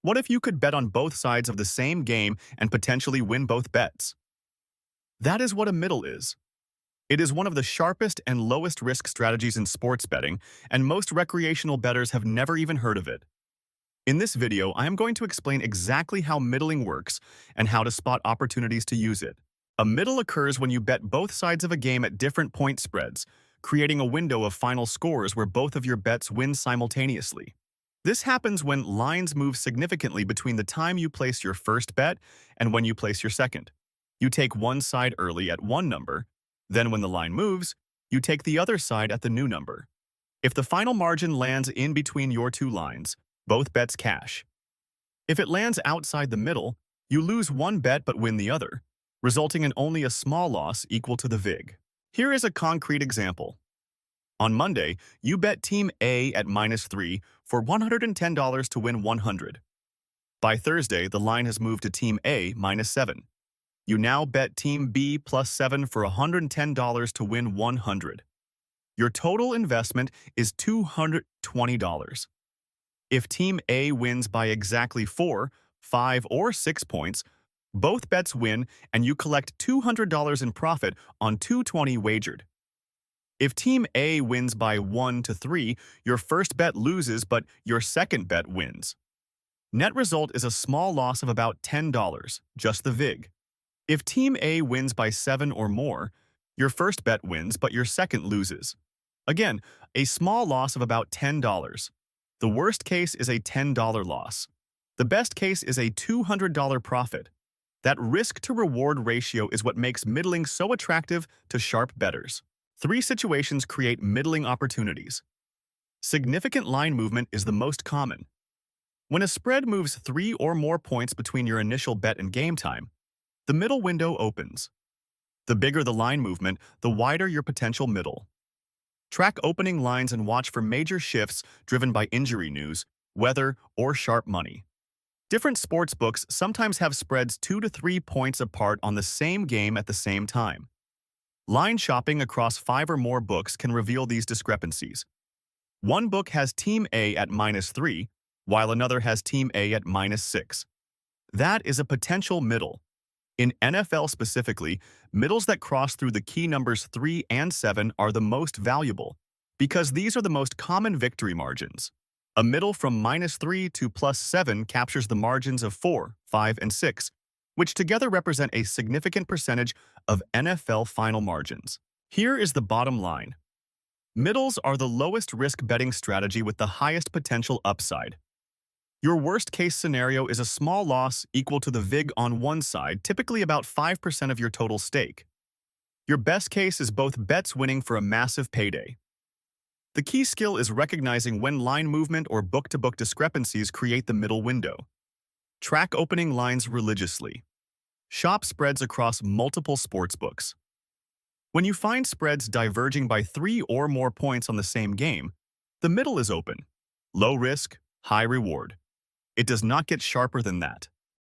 What if you could bet on both sides of the same game and potentially win both bets? That is what a middle is. It is one of the sharpest and lowest risk strategies in sports betting, and most recreational bettors have never even heard of it. In this video, I am going to explain exactly how middling works and how to spot opportunities to use it. A middle occurs when you bet both sides of a game at different point spreads, creating a window of final scores where both of your bets win simultaneously. This happens when lines move significantly between the time you place your first bet and when you place your second. You take one side early at one number, then when the line moves, you take the other side at the new number. If the final margin lands in between your two lines, both bets cash. If it lands outside the middle, you lose one bet but win the other, resulting in only a small loss equal to the VIG. Here is a concrete example. On Monday, you bet Team A at -3 for $110 to win 100. By Thursday, the line has moved to Team A -7. You now bet Team B +7 for $110 to win 100. Your total investment is $220. If Team A wins by exactly 4, 5, or 6 points, both bets win and you collect $200 in profit on 220 wagered. If Team A wins by 1 to 3, your first bet loses but your second bet wins. Net result is a small loss of about $10, just the VIG. If Team A wins by 7 or more, your first bet wins but your second loses. Again, a small loss of about $10. The worst case is a $10 loss. The best case is a $200 profit. That risk-to-reward ratio is what makes middling so attractive to sharp bettors. 3 situations create middling opportunities. Significant line movement is the most common. When a spread moves 3 or more points between your initial bet and game time, the middle window opens. The bigger the line movement, the wider your potential middle. Track opening lines and watch for major shifts driven by injury news, weather, or sharp money. Different sports books sometimes have spreads 2 to 3 points apart on the same game at the same time. Line shopping across 5 or more books can reveal these discrepancies. One book has Team A at -3, while another has Team A at -6. That is a potential middle. In NFL specifically, middles that cross through the key numbers 3 and 7 are the most valuable, because these are the most common victory margins. A middle from -3 to +7 captures the margins of 4, 5, and 6, which together represent a significant percentage of NFL final margins. Here is the bottom line. Middles are the lowest risk betting strategy with the highest potential upside. Your worst-case scenario is a small loss equal to the VIG on one side, typically about 5% of your total stake. Your best case is both bets winning for a massive payday. The key skill is recognizing when line movement or book-to-book discrepancies create the middle window. Track opening lines religiously. Shop spreads across multiple sports books. When you find spreads diverging by 3 or more points on the same game, the middle is open. Low risk, high reward. It does not get sharper than that.